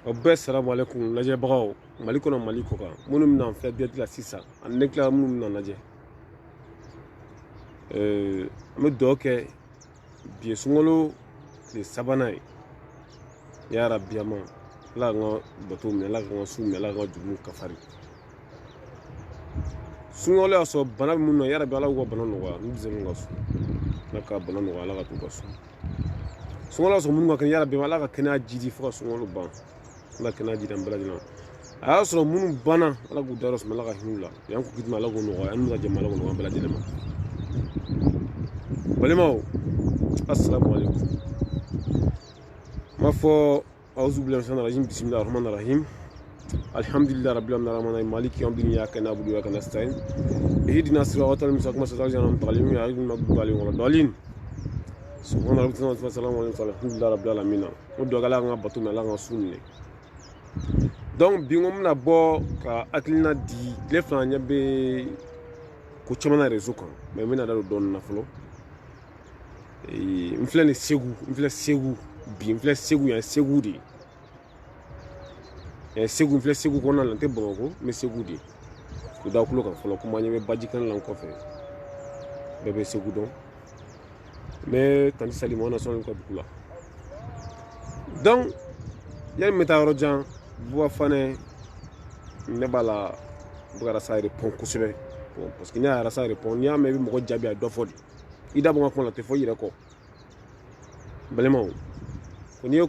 O bɛɛ salamu alaikum lajɛbagaw Mali kɔnɔ Mali kɔ kan minnu bɛna filɛ direct la sisan ani ne tilala minnu bɛna lajɛ an bɛ dugawu kɛ bi ye sunkalo tile sabanan ye ya rabi ama Ala ka n ka bato minɛ Ala ka n ka su minɛ Ala ka n ka jurumu kafari sunkalo y'a sɔrɔ bana bɛ minnu na ya rabi Ala k'u ka bana nɔgɔya n'u bɛ se ka su Ala ka bana nɔgɔya Ala ka t'u ka su sunkalo y'a sɔrɔ minnu ka kɛnɛ ya rabi Ala ka kɛnɛya jidi fo ka sunkalo ban Ala kɛnɛya jidi an bɛɛ lajɛlen a y'a sɔrɔ minnu banna Ala k'u dayɔrɔ suma Ala ka hin'u la yan k'u kitima Ala k'u nɔgɔya an n'u ka jɛma Ala k'u nɔgɔya an bɛɛ lajɛlen ma balimaw assalamu alaikum ma fɔ auzu billahi minash rajim bismillahir rahmanir rahim alhamdulillahi rabbil alamin maliki yawmiddin iyyaka na'budu wa iyyaka nasta'in ihdina siratal mustaqim siratal ladzina an'amta alaihim ghayril maghdubi alaihim waladdallin subhana rabbika wa salamun alhamdulillahi rabbil alamin o dɔ Ala ka n ka bato minɛ Ala ka n ka su minɛ donc bi n ko n bɛna bɔ ka hakilina di tile fila ɲɛ bɛ ko caman na réseau kan mais n bɛna da don dɔɔnin na fɔlɔ n filɛ nin Segu n filɛ Segu bi n filɛ Segu yan Segu de Segu n filɛ Segu kɔnɔna la n tɛ Bamakɔ n bɛ Segu de u da kulo kan fɔlɔ komi an ɲɛ bɛ Bajikan la n kɔfɛ bɛɛ bɛ Segu dɔn n bɛ Tanti Salima na sɔn ka dugu la donc yani n bɛ taa yɔrɔ jan Buwa Fane ne b'a la bɛ ka rasa répond kosɛbɛ parce que ne y'a rasa répond n'i y'a mɛn i bɛ mɔgɔ jaabi a dɔ fɔ de i da bɔ n ka kuma la tɛ fɔ i yɛrɛ kɔ balimaw ko n'i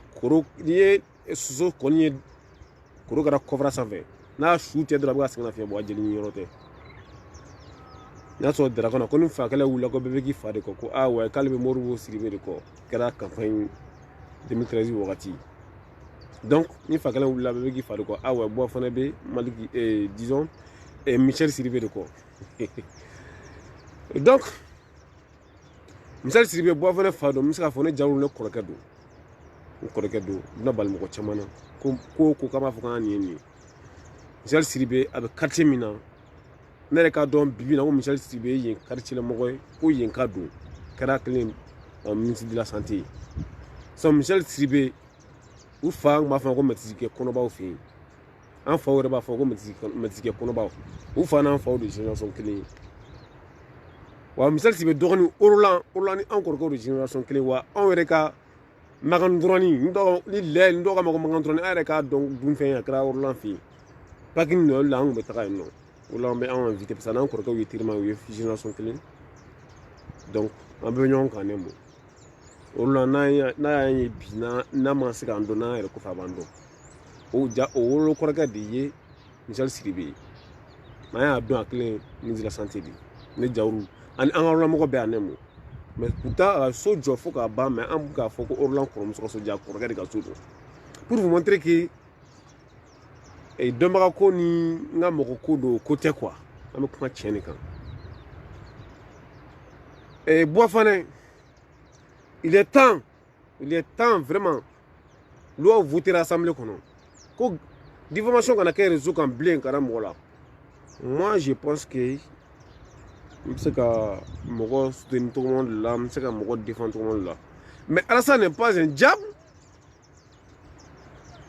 ye soso kɔni ye korokara kɔfara sanfɛ n'a su tigɛ dɔrɔn a bɛ ka segin ka fiɲɛ bɔ a jeli ɲini yɔrɔ tɛ n y'a sɔrɔ daraka na ko ni fakɛla wulila ko bɛɛ bɛ k'i fa de kɔ ko wa k'ale bɛ Moribo Sidibe de kɔ kɛra campagne 2013 wagati donc ni fakɛla wulila bɛɛ bɛ k'i fa de kɔ wa Buwa Fane bɛ Maliki disons Michel Sidibe de kɔ donc Michel Sidibe Buwa Fane fa don n bɛ se k'a fɔ ne jaru ne kɔrɔkɛ don n kɔrɔkɛ don n bɛna bali mɔgɔ caman na ko k'an b'a fɔ k'an nin ye nin ye Michel Sidibe a bɛ quartier min na ne yɛrɛ k'a dɔn bibi na ko Michel Sidibe ye yen quartier la mɔgɔ ye ko yen ka don kɛra kelen ministre de la santé ye so Michel Sidibe u fa tun b'a fɔ ko médecin kɛ kɔnɔbaw fɛ yen an faw yɛrɛ b'a fɔ ko médecin kɛ kɔnɔbaw u fa n'an faw de génération kelen ye wa Michel Sidibe dɔgɔnin Orolan ni an kɔrɔkɛw de génération kelen wa anw yɛrɛ ka Makan Durani ni dɔw ka Makan Durani an yɛrɛ k'a dɔn dunfɛn ye a kɛra Orolan fɛ yen Parking nɔ la an tun bɛ taga yen nɔ o la an bɛ anw invité parce que n'an kɔrɔkɛw ye terima u ye génération kelen donc an bɛɛ bɛ ɲɔgɔn kan ne mo o la n'a y'an ye bi n'a ma se k'an dɔn n'an yɛrɛ kɔfɛ a b'an dɔn o wolo kɔrɔkɛ de ye Michel Sidibe ye n'an y'a dɔn a kelen ministre de la santé de ne Jawuru ani an ka Orolanmɔgɔ bɛɛ yan ne mo mais pourtant a ka so jɔ fo k'a ban mais an bɛ k'a fɔ ko Orolan kɔrɔmuso ka so jɔ a kɔrɔkɛ de ka so jɔ pour vous montrer que dɔnbaga ko ni n ka mɔgɔ ko don ko tɛ quoi an bɛ kuma tiɲɛ de kan Buwa Fane il est temps vraiment loi voter assemblée kɔnɔ ko diffamation kana kɛ réseau kan bilen kana mɔgɔ la moi je pense que n bɛ se ka mɔgɔ soutenir tɔgɔma de la n bɛ se ka mɔgɔ défendre tɔgɔma de la mais Alassane n'est pas un diable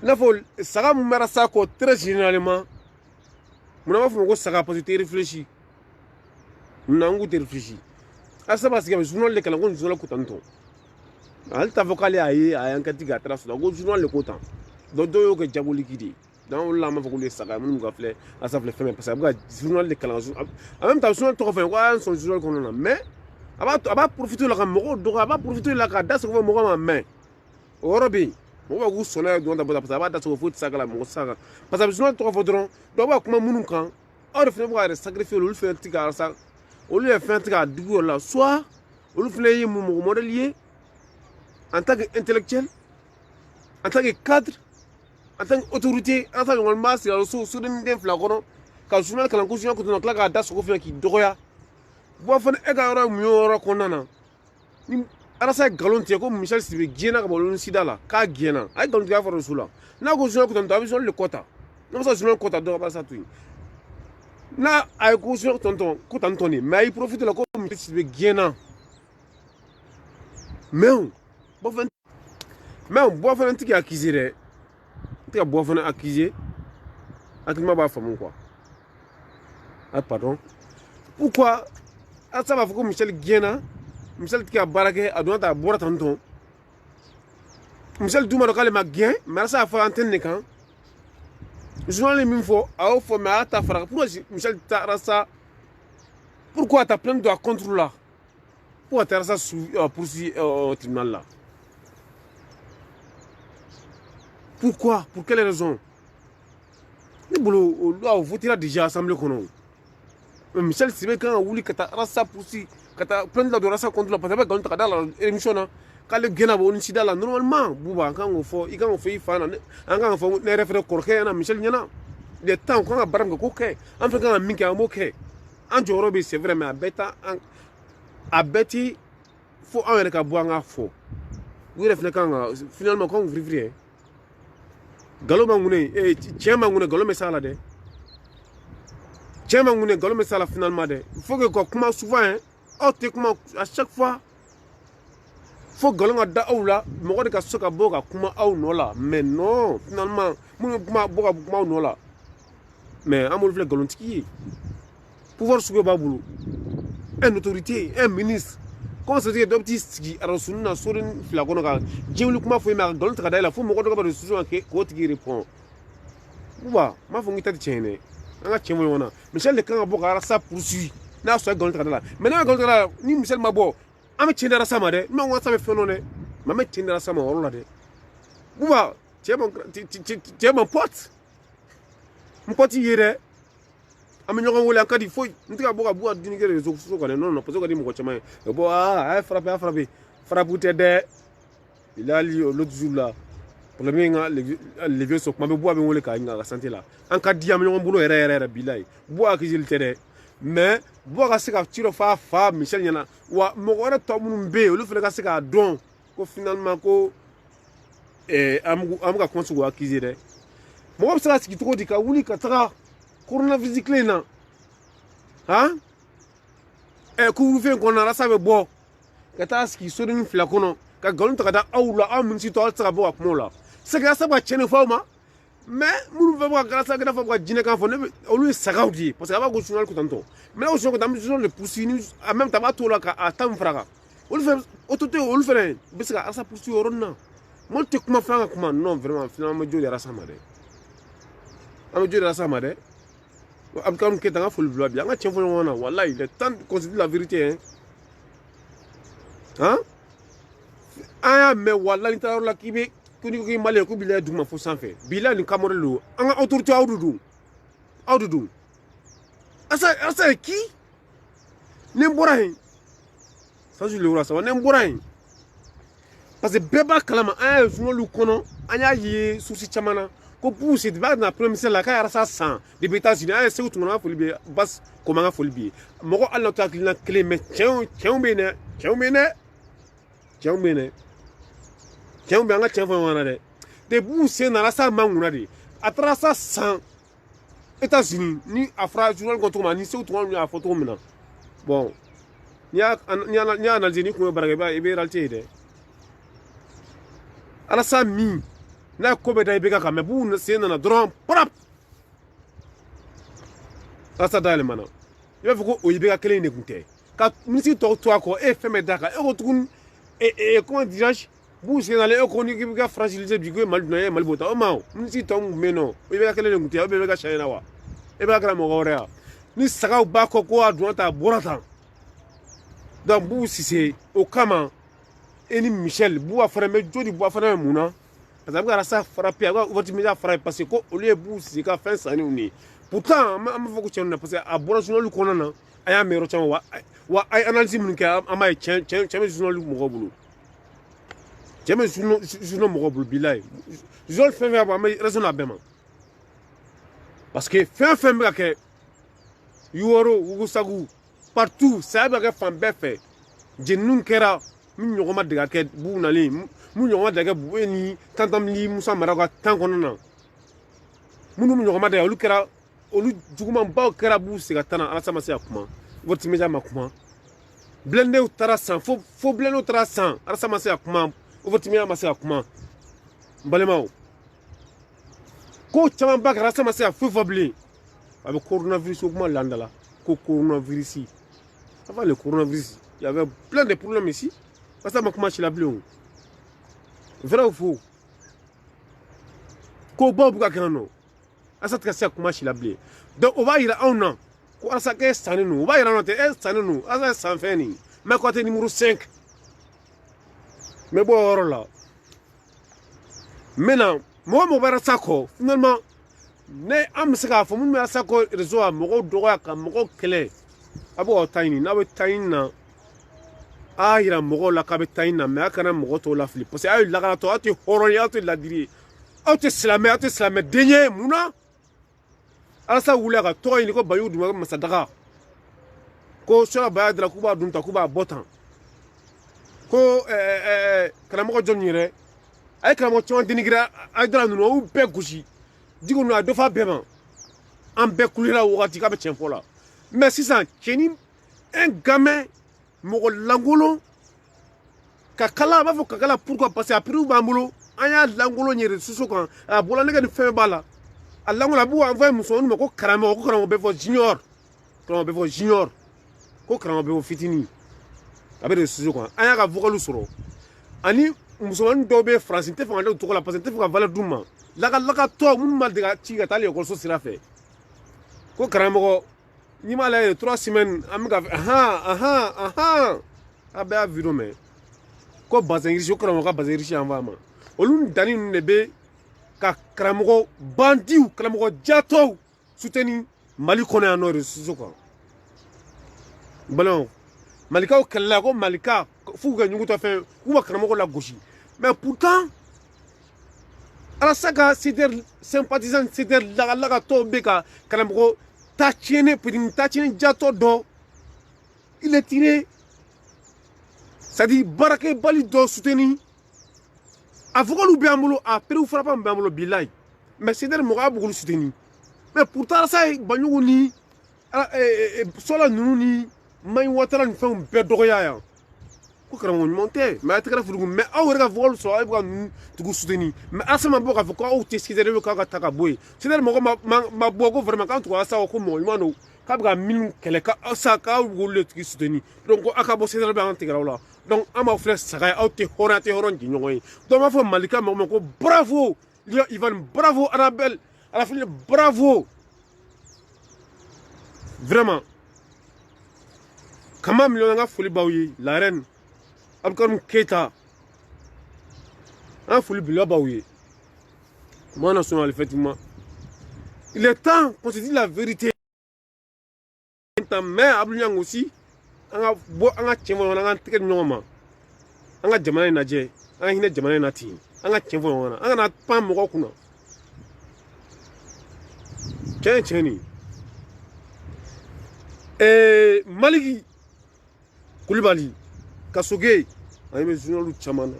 i n'a fɔ saga mun bɛra sa kɔ très généralement munna b'a fɔ ma ko saga parce que tu réfléchis munna n k'u tɛ réfléchis Alassane b'a sigi a bɛ journal de kalan ko nin journal ko tan tɔ ale t'a fɔ k'ale a ye enquête kɛ a taara so la ko journal de ko tan donc dɔw y'o kɛ jaboliki de ye donc o la an b'a fɔ k'olu ye saga minnu ka filɛ Alassane filɛ fɛn min parce que a bɛ ka journal de kalan en même temps journal tɔgɔ fɛn ko a y'an sɔn journal kɔnɔna na mais a b'a profiter la ka mɔgɔw dɔgɔ a b'a profiter la ka da sago fɔ mɔgɔ ma mais o yɔrɔ bɛ yen mɔgɔ b'a k'u sɔnna ye dɔrɔn ta parce que a b'a da sago foyi tɛ se a la mɔgɔ tɛ se a kan parce que a bɛ journal tɔgɔ fɔ dɔrɔn dɔw b'a kuma minnu kan aw de fana bɛ ka yɛrɛ sacrifier olu fana tɛ ka olu ye fɛn tɛ k'a digi o la soit olu fana ye mɔgɔ modèle ye en tant qu'intellectuel, en tant que cadre, en tant qu'autorité, en tant que ɲɔgɔnma sigi a so soden den fila kɔnɔ ka journal kalan ko journal kɔnɔ tila k'a da sogo fana k'i dɔgɔya Buwa Fane e ka yɔrɔ mun ye yɔrɔ kɔnɔna na ni Alassane ye nkalon tigɛ ko Michel Sidibe gɛnna ka bɔ olu sida la k'a gɛnna a ye nkalon tigɛ a fɔra so la n'a ko journal ko tan tɔ a bɛ journal de kɔ ta n'a ma se journal kɔ ta dɔw b'a sa to yen n'a a ye ko journal ko tan tɔ de mais a y'i profiter la ko Michel Sidibe gɛnna mais Buwa Fane tigi accusé dɛ Tu as beau faire accuser. Akima va faire quoi? Ah, pardon. Pourquoi? Ah, ça va faire que Michel Guéna, Michel qui a baraqué, a donné à boire tantôt. Michel Douma, le m'a gagné, mais ça a fait antenne quand. Je n'ai pas mis faux, à au fond, mais à ta frère. Pourquoi Michel Tarassa? Pourquoi tu as plein de contrôle là? Pourquoi tu as ça poursuivi au tribunal là? Pourquoi? Pour quelle raison? Le boulot, là, vous tirez déjà assemblé qu'on a. Mais Michel Sibé, quand on voulait que tu as ça poursuivi, que tu as plein de rasa contre la parce que quand tu as dans l'émission, quand le gars a un incident là, normalement, Bouba, quand on fait, il fait, quand on fait, les référents corrects, Michel Niana, les temps, quand on a barang coquet, en fait, quand on a mis un moquet, en Jorobi, c'est vrai, mais à Betty, faut un avec un bois en faux. Oui, finalement, quand on vit, Galo Mangoune, et Tien Mangoune, Galo Messala de. Tien Mangoune, Galo Messala finalement de. Il faut que comment souvent, oh, comment à chaque fois, faut que Galo da oula, moi de Kasoka Boga, kuma au nola. Mais non, finalement, mon kuma Boga, kuma nola. Mais à mon vle Galontiki, pouvoir soulever Baboulou, une autorité, un ministre. Quand c'est des petits qui a reçu une sourine flaconne, j'ai eu le coup de ma gold radar, la femme de la ressource qui répond. Ouah, ma femme est à tienne. Un tchémoyona. Michel le camp Boga, ça poursuit. N'a pas gold radar. Maintenant, gold radar, ni Michel Mabo. A me tchéner à sa mère, non, on s'avait fait non. Ma me tchéner à sa mère, on l'a dit. Ouah, tu es mon pote. Mon pote, il est. Améliorons les cas d'ifouille. Nous avons beaucoup à boire d'une guerre de sociaux. Non, parce que nous avons dit ah, frappé. Frappe t'aider. Il a lu l'autre jour là. Pour le bien, les vieux sont. Ma bois avec le cas, il a la santé là. En cas d'améliorer boulot, erreur, bilay. Bois qui il t'aide. Mais, bois à ce qu'a tiré fa, Michel Yana. Ou à mon tombe bé, le fait que c'est qu'à don. Qu'au finalement, qu'au. Amga Konsu acquisé. Moi, c'est là ce qui trouve dit qu'à Wouli Katra. Coronavirus clé na hein et ku fe ko na rasa be bo ka ta ski so ni flakono ka galon ta da awla am ci to altra bo akmola c'est que ça va chene fama mais nous va voir grâce à que fa jine kan fo ne au lieu sagaudi parce que va go journal ko tanto mais au journal ko tam le poussini en même temps ba to la ka atam fraga au lieu autoté au lieu faire parce que ça poursuit oronna mon te kuma fanga kuma non vraiment finalement jodi rasa made am jodi rasa made Abkam qui est dans la foule bloie bien, tiens, voilà, il est temps de considérer la vérité. Hein? Ah, mais voilà, l'intérieur là qui est, qui mal et qui est du ma faut s'en faire. Bila ni Cameroun, en autorité à Oudoudou. Oudoudou. Ah, ça, qui? N'importe. Ça, je le vois, ça va n'importe. Parce que Beba Kalama, un jour, le conon, un yaye, souci chamana. Ko pour cette vague na premier c'est la car ça sent des États-Unis c'est où tout le monde faut le bas comment faut le bien moko Allah ta klina clé mais tiens bene nga tiens wana de des bou c'est na la sa manguna de atra ça sent États-Unis ni afra journal contre ma ni c'est où tout le monde a photo maintenant bon ni analyser ni ko baraka e be réalité de ala sa mi na kobe da ibeka kame bu c'est na drone prap asa dale mana il faut ko ibeka kele ne kunte ka minisi to ko e feme daka e ko tukun e comment dirais-je bu c'est na le e ko ni ibeka fragiliser bigo mal na mal bota o ma minisi to meno ibeka kele ne kunte o ibeka chayna wa ibeka kala mo gore ni saka ba ko adu ta borata donc bu c'est au kama eni Michel bu afara me jodi bu afara muna parce que ça frappé on frappé parce que au lieu bousi ka fin sani ni pourtant am faut que tu parce que à bon journal ko nana aya mero chama wa ay analyse mun ka amay chen journal mo gobulu chama journal mo gobulu bilay je le fais vraiment mais raisonnablement parce que fin ba que yoro ugusagu partout ça ba que femme fait jenun kera min ñogoma de ka bu nali mu ñogoma de ka bu ni tantam li musa maraka tan kono na munu mu ñogoma de olu kera olu juguma ba kera bu se ka tana ala sama se akuma voti meja makuma blende utara san fo blende utara san ala sama se akuma voti meja ma se akuma balemaw ko caman ba kɛra sama se ka foyi fɔ bilen a bɛ coronavirus ko kuma landala ko coronavirus avant le coronavirus il y avait plein de problèmes ici parce que ma kuma si la bilen vrai ou faux ko baw bɛ ka kɛ nɔ asa tɛ ka se ka kuma si la bilen donc o b'a yira anw na ko asa k'e sannen don o b'a yira anw na tɛ e sannen don asa ye san fɛn nin mais ko a tɛ numéro 5 n bɛ bɔ o yɔrɔ la maintenant mɔgɔ mɔgɔ bɛ rasa kɔ finalement ne an bɛ se k'a fɔ minnu bɛ rasa kɔ réseau la mɔgɔw dɔgɔya ka mɔgɔw kɛlɛ a bɛ ka taa ɲini n'a bɛ taa ɲini na a y'a yira mɔgɔw la k'a bɛ taa ɲini na mais a kana mɔgɔ tɔw lafili parce que aw ye lakalatɔ aw tɛ hɔrɔn ye aw tɛ ladiri ye aw tɛ silamɛ den ye mun na alasa wulila ka tɔgɔ ɲini ko bayiwu duma ko masadaga ko sɔla baya dira k'u b'a dun ta k'u b'a bɔ tan ko karamɔgɔ jɔn yɛrɛ a ye karamɔgɔ caman denigira a dara ninnu a y'u bɛɛ gosi diko ninnu a dɔ f'a bɛɛ ma an bɛɛ kulera o wagati k'a bɛ tiɲɛ fɔ la mais sisan cɛni un gamin mɔgɔ lankolon ka kala a b'a fɔ ka kala pourquoi parce que a prix b'an bolo an y'a lankolon yɛrɛ soso kan a bɔla nɛgɛ ni fɛn b'a la a lankolon a b'u envoyer musomaninw ma ko karamɔgɔ bɛ fɔ junior karamɔgɔ bɛ fɔ junior ko karamɔgɔ bɛ fɔ fitinin a bɛ de soso kan an y'a ka vocal sɔrɔ ani musomanin dɔw bɛ faransi n tɛ fɛ ka da u tɔgɔ la parce que n tɛ fɛ ka valeur d'u ma lakalakatɔ minnu ma deli ka ci ka taa ekɔliso sira fɛ ko karamɔgɔ n'i m'a lajɛ 3 semaines an bɛ ka fɛ a bɛɛ y'a video mɛn ko bassin riche ko karamɔgɔ ka bassin riche yan fan ma olu danni ninnu de bɛ ka karamɔgɔ bandiw karamɔgɔ jatɔw soutenir Mali kɔnɔ yan nɔ réseau kan balaw malikaw kɛlɛla ko malika f'u ka ɲugutɔ fɛn k'u ka karamɔgɔ lagosi mais pourtant alasa ka CDR sympathisant CDR lakalakatɔw bɛ ka karamɔgɔ ta tiɲɛnen petini ta tiɲɛnen jatɔ dɔ il est tiré c'est à dire baarakɛbali dɔ soutenir a vocalu bɛ an bolo a perew frappant bɛ an bolo bilayi mais CDR mɔgɔ a b'olu soutenir mais pourtant alasa ye Banjugu ni Sola ninnu ni Mayi Watara ni fɛnw bɛɛ dɔgɔya yan ko karamɔgɔ ɲuman tɛ mais a tɛ kɛra furugu mais aw yɛrɛ ka vocal sɔrɔ aw bɛ ka ninnu tugu soutenir mais asa ma bɔ k'a fɔ ko aw tɛ CDR k'aw ka ta ka bɔ yen CDR mɔgɔ ma bɔ ko vraiment k'an tugu asa ko mɔgɔ ɲuman don k'a bɛ ka minnu kɛlɛ k'aw b'olu de tigi soutenir donc ko aw ka bɔ CDR bɛ an tigɛra aw la donc an b'aw filɛ saga ye aw tɛ hɔrɔn tɛ hɔrɔn di ɲɔgɔn ye donc an b'a fɔ malika mɔgɔ ma ko bravo Ivan bravo Annabelle Arafili bravo vraiment Kama million an ka foli b'aw ye la reine Aboukarim Keita an foli belebele b'aw ye moi national effectivement il est temps qu'on se dise la vérité mais Abdou Niang aussi an ka bɔ an ka tiɲɛ fɔ ɲɔgɔn na an ka tɛgɛ di ɲɔgɔn ma an ka jamana in lajɛ an ka hinɛ jamana in na ten an ka tiɲɛ fɔ ɲɔgɔn na an kana pan mɔgɔw kunna tiɲɛ ye tiɲɛ nin Maliki Kulibali Kasoge an bɛ journalu caman na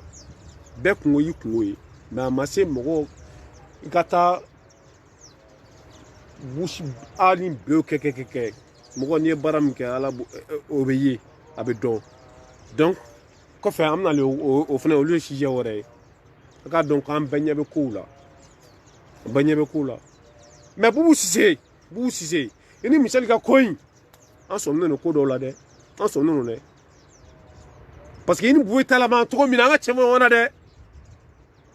bɛɛ kungo y'i kungo ye mais a ma se mɔgɔw i ka taa busi hali bɛɛ kɛ mɔgɔ n'i ye baara min kɛ ala o bɛ ye a bɛ dɔn donc kɔfɛ an bɛna o fana olu ye sujet wɛrɛ ye a k'a dɔn k'an bɛɛ ɲɛ bɛ kow la bɛɛ ɲɛ bɛ kow la mais Boubou Cissé i ni Michel ka ko in an sɔminen don ko dɔw la dɛ an sɔminen don dɛ parce que i ni Boubou talama cogo min na an ka tiɲɛ fɔ ɲɔgɔn na dɛ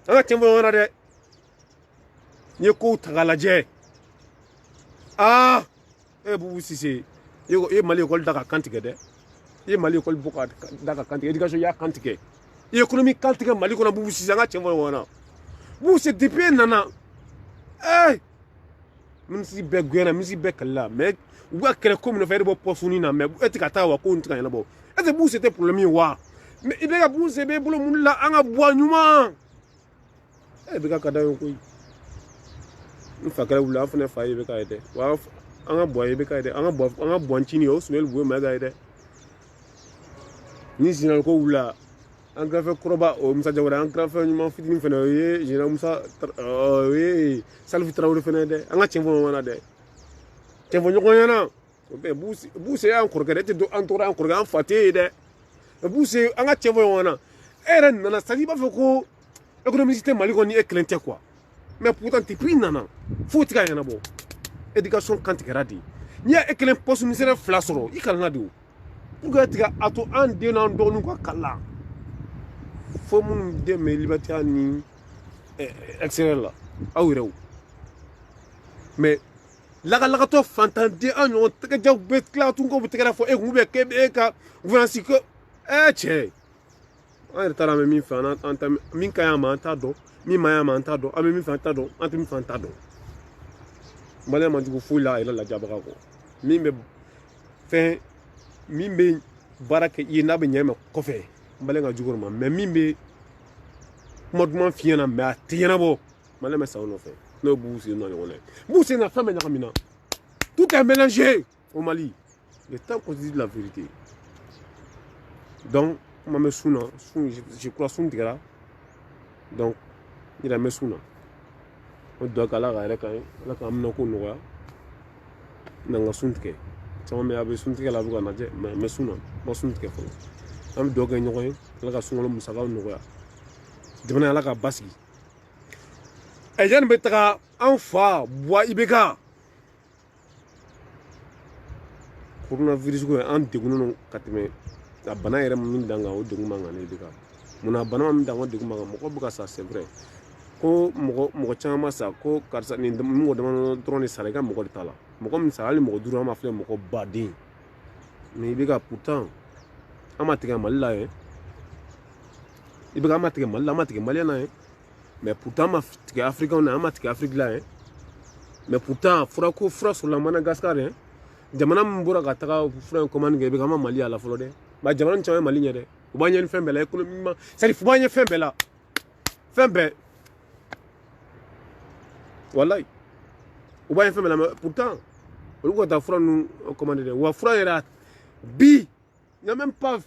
an ka tiɲɛ fɔ ɲɔgɔn na dɛ n'i ye kow ta k'a lajɛ Boubou Cissé i ye Mali école da ka kan tigɛ dɛ i ye Mali école bɔ ka da ka kan tigɛ éducation i y'a kan tigɛ i ye économie kan tigɛ Mali kɔnɔ Boubou Cissé an ka tiɲɛ fɔ ɲɔgɔn na Boubou Cissé depuis e nana ministre bɛɛ gɛnna ministre bɛɛ kalila mais u b'a kɛlɛ ko min nɔfɛ e de bɔ pɔsɔni na mais e tɛ ka taa wa ko n tɛ ka ɲɛnabɔ est ce que Boubou Cissé tɛ problème ye wa mais i bɛ ka Boubou Cissé bɛ bolo mun la an ka bɔ a ɲuman bɛ ka da ye koyi n fakɛrɛ wuli an fana fa ye bɛ ka ye dɛ wa an ka bɔ ye bɛ ka ye dɛ an ka bɔ ncini o Sumaworo Boye ma ka ye dɛ ni général ko wulila an grafɛ kɔrɔba o Musa Jawara an grafɛ ɲuman fitinin fana o ye général Musa o ye Salifu Tarawele fana ye dɛ an ka tiɲɛ fɔ ɲɔgɔn na dɛ tiɲɛ fɔ ɲɔgɔn ɲɛna Boubou Cissé y'an kɔrɔkɛ dɛ e tɛ don an tɔgɔ an kɔrɔkɛ an fa tɛ ye dɛ Boubou Cissé an ka tiɲɛ fɔ ɲɔgɔn na e yɛrɛ nana c'est à dire i b'a fɔ ko économiste tɛ Mali kɔnɔ ni e kelen tɛ quoi mais pourtant depuis nana faut tika yana bo éducation quand tigara di ni ya ekelen poste ministère fla soro i kalna di pour que tika ato an de nan do nu ko kala fo mun de me liberté ni excellent là aw rew mais laga to fantandi an on tika jaw bet kla tu ko tika fo e ngube ke be ka gouvernement ko che an tara me min fa an min kayama ta do mi maya man ta do ami mi fan ta do anti mi fan ta do mala man jugo fula ila la jabaka ko mi be fe mi be baraka yina be nyama ko fe mala nga jugo ma mais mi be modman fiena me atiyana bo mala me sa on fait no boussi non on est boussi na femme na kamina tout est mélangé au Mali le temps qu'on dit la vérité donc ma souna je crois son tigara donc il a mis sous on doit qu'à la caméra qu'on voit dans la suntique ça m'a mis à suntique la voix nager mais sous bon suntique faut on doit gagner rien la caméra sur le musaka on voit devant la caméra basse et j'en mettrai enfin bois ibeka coronavirus ko en dégoûtant katime la bana yɛrɛ min danga o degun man kan ne ibeka muna bana min danga o degun man kan mɔgɔ bɛ ka sa c'est vrai ko mɔgɔ caman sa ko karisa ni mɔgɔ dama dɔrɔn de sara i ka mɔgɔ de t'a la mɔgɔ min sara hali mɔgɔ duuru an ma filɛ mɔgɔ baden mais i bɛ ka pourtant an ma tigɛ Mali la yɛ i bɛ ka an ma tigɛ Mali la an ma tigɛ Malien na yɛ mais pourtant an ma tigɛ Africain na an ma tigɛ Afrique la yɛ mais pourtant fura ko fura sɔrɔla Madagascar yɛ jamana min bɔra ka taga fura in commande kɛ i bɛ ka an ma Mali a la fɔlɔ dɛ ba jamana caman ye Mali ɲɛ dɛ u b'a ɲɛ ni fɛn bɛɛ la économiquement c'est à dire u b'a ɲɛ fɛn bɛɛ la fɛn bɛɛ wallahi u b'a ɲɛ fɛn bɛɛ la mais pourtant olu ka taa fura ninnu commande dɛ wa fura yɛrɛ bi il n'y a même pas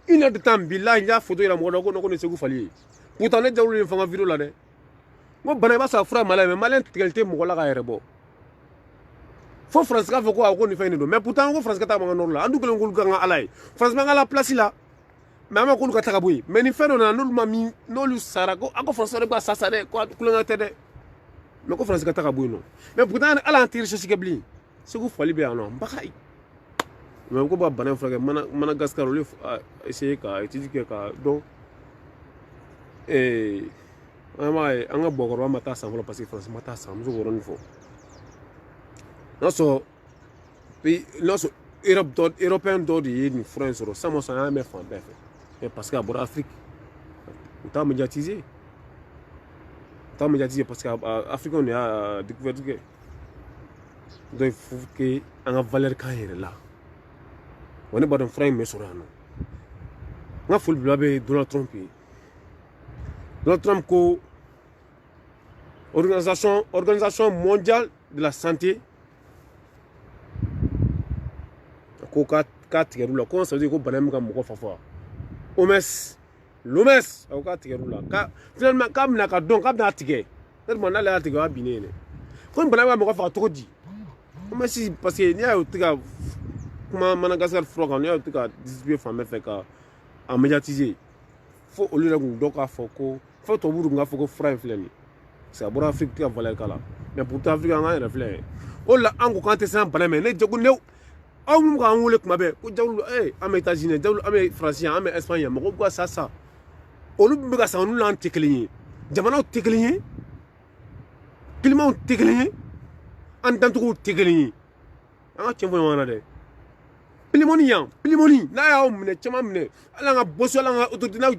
une heure de temps billahi n y'a photo yɛrɛ mɔgɔ dɔ ko ne Segu Fali ye pourtant ne jawulu ye fanga vidéo la dɛ n ko bana i b'a sɔrɔ fura Malien mais Malien tigɛli tɛ mɔgɔ la k'a yɛrɛ bɔ fo France k'a fɔ ko a ko nin fɛn in de don mais pourtant ko France ka taa man ka nɔrɔ la an dun kɛlen k'olu ka ala ye France man ka la place la mais an ma k'olu ka taga bɔ yen mais nin fɛn dɔ nana n'olu ma min n'olu sara ko a ko France de b'a sa sa dɛ ko a kulonkɛ tɛ dɛ mais ko France ka taga bɔ yen nɔ mais pourtant ala an tɛ recherche kɛ bilen Segu Fali bɛ yan nɔ n baga ye mais ko b'a bana in furakɛ Madagascar olu essayer ka étude kɛ ka dɔn an b'a ye an ka bɔkɔrɔba ma taa san fɔlɔ parce que France ma taa san n bɛ se k'o yɔrɔnin fɔ n'a sɔrɔ européen dɔw de ye nin fura in sɔrɔ san ma sɔn an y'a mɛn fan bɛɛ fɛ mais parce que a bɔra Afrique u t'a médiatiser parce que africain de y'a découverte kɛ donc il faut que an ka valeur k'an yɛrɛ la wa ne b'a dɔn fura in bɛ sɔrɔ yan nɔ n ka foli bila bɛ Donald Trump ye Donald Trump ko organisation mondiale de la santé ko k'a tigɛr'u la ko ça veut dire ko bana in bɛ ka mɔgɔ fafa l'OMS a ko k'a tigɛr'u la finalement k'a bɛna ka dɔn k'a bɛna tigɛ tellement n'ale y'a tigɛ o y'a binnen ye dɛ ko nin bana in bɛ ka mɔgɔ faga cogo di OMS parce que n'i y'a ye o tɛ ka kuma Madagascar fura kan n'i y'a ye o tɛ ka distribuer fan bɛɛ fɛ ka a médiatiser fo olu yɛrɛ kun dɔn k'a fɔ ko fo tubabuw kun k'a fɔ ko fura in filɛ nin ye parce que a bɔra Afrique tɛ ka valeur k'a la mais pourtant Afrique an k'an yɛrɛ filɛ o de la an ko k'an tɛ siran bana in ma ne jago ne aw mun k'an wele kuma bɛɛ ko jawulu an bɛ États-Unis jawulu an bɛ France yan an bɛ Espagne yan mɔgɔw bɛ ka sa olu bɛ ka sa olu n'an tɛ kelen ye jamanaw tɛ kelen ye climat tɛ kelen ye an dancogow tɛ kelen ye an ka tiɲɛ fɔ ɲɔgɔn na dɛ pilimoni n'a y'aw minɛ caman minɛ hali an ka bosso hali an ka autorité n'aw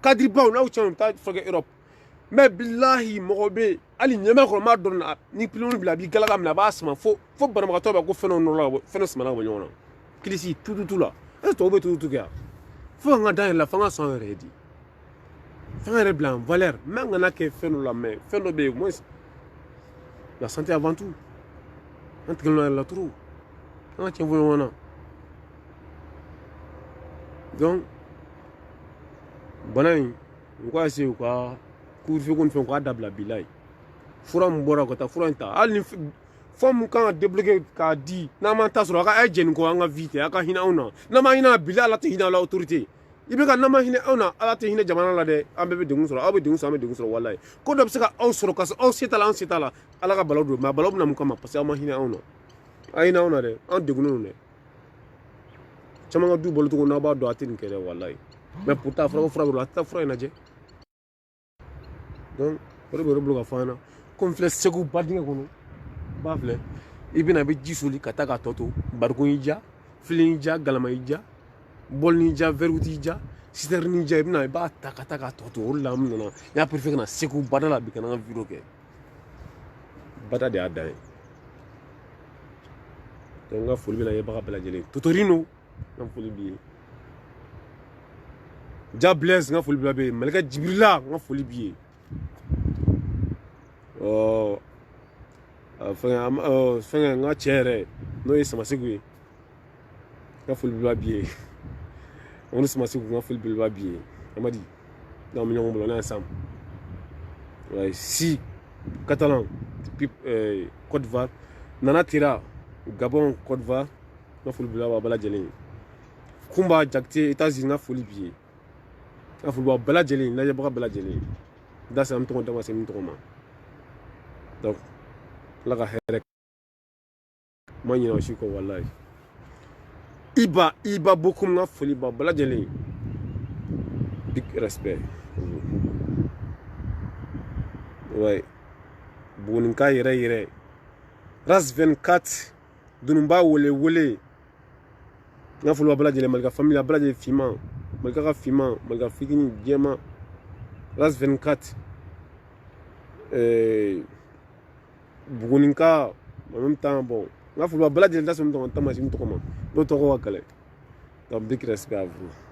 cadrebaw n'aw caman bɛ taa furakɛ Europe mais bilahi mɔgɔ bɛ yen hali ɲɛmɛ kɔnɔ m'a dɔn na ni pilimoni bila a b'i galaka minɛ a b'a sama fo banabagatɔ b'a ko fɛn dɔ nɔrɔ la fɛn dɔ samana ka bɔ ɲɔgɔn na kilisi tututu la est-ce que tɔw bɛ tututu kɛ yan fo an ka da yɛrɛ la fo an ka sɔn an yɛrɛ ye di fo an ka yɛrɛ bila en valeur mais an kana kɛ fɛn dɔ la mais fɛn dɔ bɛ yen moins la santé avant tout an tigɛlen don a yɛrɛ la trop an ka tiɲɛ fɔ ɲɔgɔn na donc bana in u k'a essayer u ka couvre-feu ko ni fɛn k'a dabila bilayi fura min bɔra ka taa fura in ta hali ni fɛn min kan ka débloquer k'a di n'an m'an ta sɔrɔ a ka jɛni kɔ an ka vie tɛ a ka hinɛ anw na n'an m'an hinɛ bilayi ala tɛ hinɛ aw la autorité ibe ka nama hine ona ala te hine jamana la de ambe be dengun soro abe dengun so ambe dengun soro wallahi ko do be se ka aw soro ka aw setala ala ka balaw do ma balaw na mu kama parce que ama hine ona ayina ona de an degunu ne chama du bolu to na ba do atin kere wallahi mais pourtant fura do ta fura ina je donc bolo ka fana comme fle segu badinga kono ba fle ibina be jisuli kata ka toto barko ija filin ija galama ija bol ninja veruti ija sister ninja ibina ba taka toto wala amna ya perfect na segu badala bi kana video ke bada de adai donc nga foli bina ye baka bela jele totorino nga foli bi ja bless nga foli bela be malika jibrila nga foli bi oh fɛngɛ nga cɛ yɛrɛ n'o ye Samasegu ye nga foli bela bi on se masse nga foli bela bi amadi dans mi ñongo bolona ensemble ouais si catalan Côte d'Ivoire nana tira Gabon Côte d'Ivoire nga foli bela bala jeli kumba jakte États-Unis nga foli bi nga foli bela jeli na ye baka bela jeli da sam to dama sem to ma donc la ga here ma ñina shi ko wallahi iba beaucoup nga foli bela jeli big respect ouais bunin ka yere ras 24 dunumba wole nga foli bela jeli malga famille bela jeli fima malga fima malga fikini jema ras 24 buguninka en même temps bon nga foli bela jeli da so mto tamashi mto koma do to ko wakale donc big respect à vous.